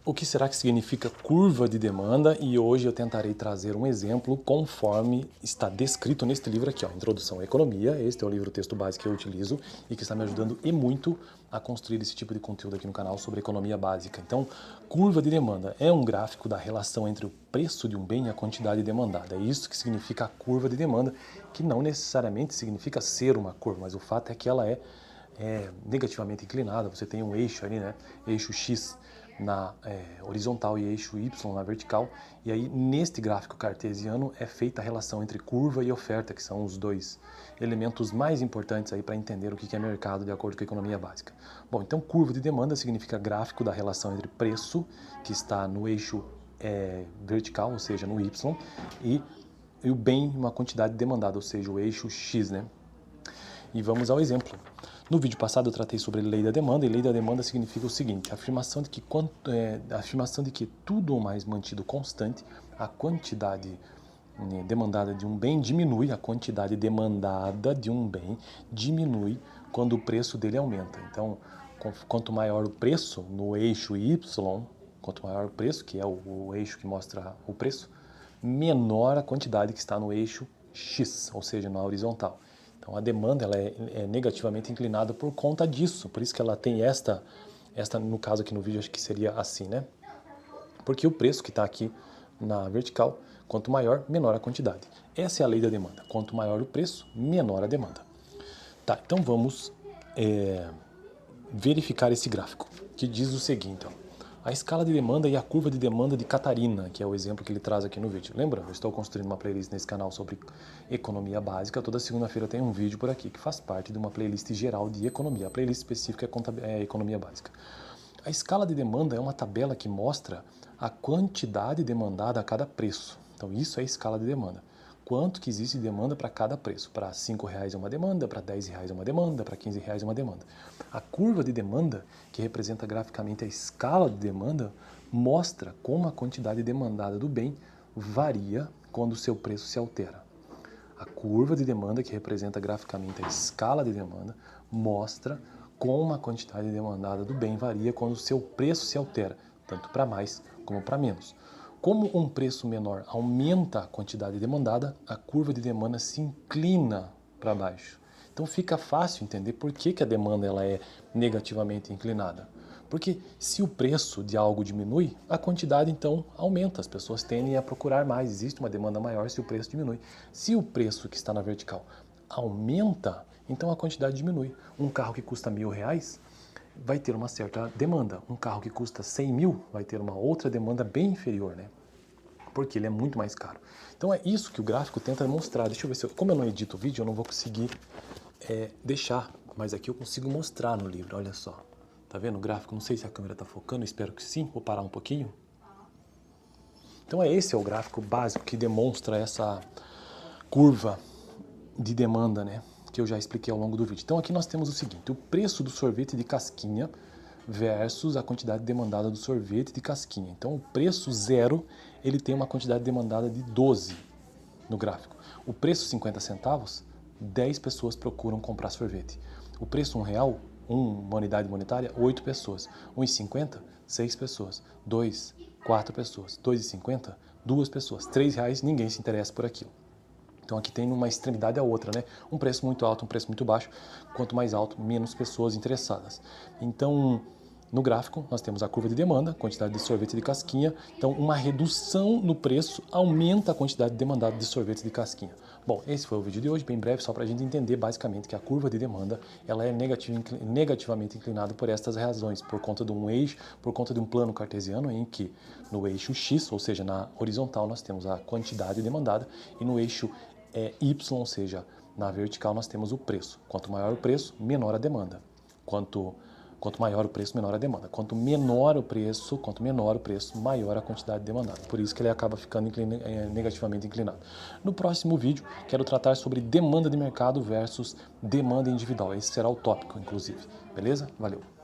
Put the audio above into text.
O que será que significa curva de demanda? E hoje eu tentarei trazer um exemplo conforme está descrito neste livro aqui, ó, Introdução à Economia. Este é o livro texto base que eu utilizo e que está me ajudando e muito a construir esse tipo de conteúdo aqui no canal sobre economia básica. Então, curva de demanda é um gráfico da relação entre o preço de um bem e a quantidade demandada. É isso que significa a curva de demanda, que não necessariamente significa ser uma curva, mas o fato é que ela é negativamente inclinada. Você tem um eixo ali, né? Eixo X na horizontal e eixo Y na vertical. E aí, neste gráfico cartesiano, é feita a relação entre curva e oferta, que são os dois elementos mais importantes aí para entender o que é mercado de acordo com a economia básica. Bom, então curva de demanda significa gráfico da relação entre preço, que está no eixo vertical, ou seja, no Y, e o bem, uma quantidade demandada, ou seja, o eixo X, né? E vamos ao exemplo. No vídeo passado eu tratei sobre lei da demanda, e lei da demanda significa o seguinte: a afirmação de que tudo ou mais mantido constante, a quantidade demandada de um bem diminui, a quantidade demandada de um bem diminui quando o preço dele aumenta. Então, quanto maior o preço no eixo Y, quanto maior o preço, que é o eixo que mostra o preço, menor a quantidade que está no eixo X, ou seja, na horizontal. Então a demanda ela é negativamente inclinada por conta disso, por isso que ela tem esta no caso aqui no vídeo acho que seria assim, né? Porque o preço que está aqui na vertical, quanto maior, menor a quantidade. Essa é a lei da demanda. Quanto maior o preço, menor a demanda. Tá, então vamos verificar esse gráfico, que diz o seguinte, ó. A escala de demanda e a curva de demanda de Catarina, que é o exemplo que ele traz aqui no vídeo. Lembra? Eu estou construindo uma playlist nesse canal sobre economia básica. Toda segunda-feira tem um vídeo por aqui que faz parte de uma playlist geral de economia. A playlist específica é economia básica. A escala de demanda é uma tabela que mostra a quantidade demandada a cada preço. Então isso é a escala de demanda. Quanto que existe de demanda para cada preço. Para R$5 é uma demanda, para R$10 é uma demanda, para R$15 é uma demanda. A curva de demanda, que representa graficamente a escala de demanda, mostra como a quantidade demandada do bem varia quando o seu preço se altera. A curva de demanda, que representa graficamente a escala de demanda, mostra como a quantidade demandada do bem varia quando o seu preço se altera, tanto para mais como para menos. Como um preço menor aumenta a quantidade demandada, a curva de demanda se inclina para baixo. Então fica fácil entender por que a demanda ela é negativamente inclinada. Porque se o preço de algo diminui, a quantidade então aumenta, as pessoas tendem a procurar mais, existe uma demanda maior se o preço diminui. Se o preço que está na vertical aumenta, então a quantidade diminui. Um carro que custa R$1.000 vai ter uma certa demanda. Um carro que custa 100 mil vai ter uma outra demanda bem inferior, né? Porque ele é muito mais caro. Então é isso que o gráfico tenta mostrar. Deixa eu ver se como eu não edito o vídeo, eu não vou conseguir deixar, mas aqui eu consigo mostrar no livro, olha só. Tá vendo o gráfico? Não sei se a câmera está focando, espero que sim. Vou parar um pouquinho. Então esse é o gráfico básico que demonstra essa curva de demanda, né? Que eu já expliquei ao longo do vídeo. Então aqui nós temos o seguinte: o preço do sorvete de casquinha versus a quantidade demandada do sorvete de casquinha. Então o preço 0, ele tem uma quantidade demandada de 12 no gráfico. O preço 50 centavos, 10 pessoas procuram comprar sorvete. O preço R$1, uma unidade monetária, 8 pessoas. 1,50, 6 pessoas. 2, 4 pessoas. 2,50, 2 pessoas. R$3, ninguém se interessa por aquilo. Então aqui tem uma extremidade a outra, né? Um preço muito alto, um preço muito baixo. Quanto mais alto, menos pessoas interessadas. Então, no gráfico, nós temos a curva de demanda, quantidade de sorvete de casquinha. Então, uma redução no preço aumenta a quantidade demandada de sorvete de casquinha. Bom, esse foi o vídeo de hoje, bem breve, só para a gente entender basicamente que a curva de demanda ela é negativamente inclinada por estas razões, por conta de um eixo, por conta de um plano cartesiano em que no eixo X, ou seja, na horizontal, nós temos a quantidade demandada e no eixo Y, ou seja, na vertical, nós temos o preço. Quanto maior o preço, menor a demanda. Quanto maior o preço, menor a demanda. Quanto menor o preço, maior a quantidade demandada. Por isso que ele acaba ficando negativamente inclinado. No próximo vídeo, quero tratar sobre demanda de mercado versus demanda individual. Esse será o tópico, inclusive. Beleza? Valeu!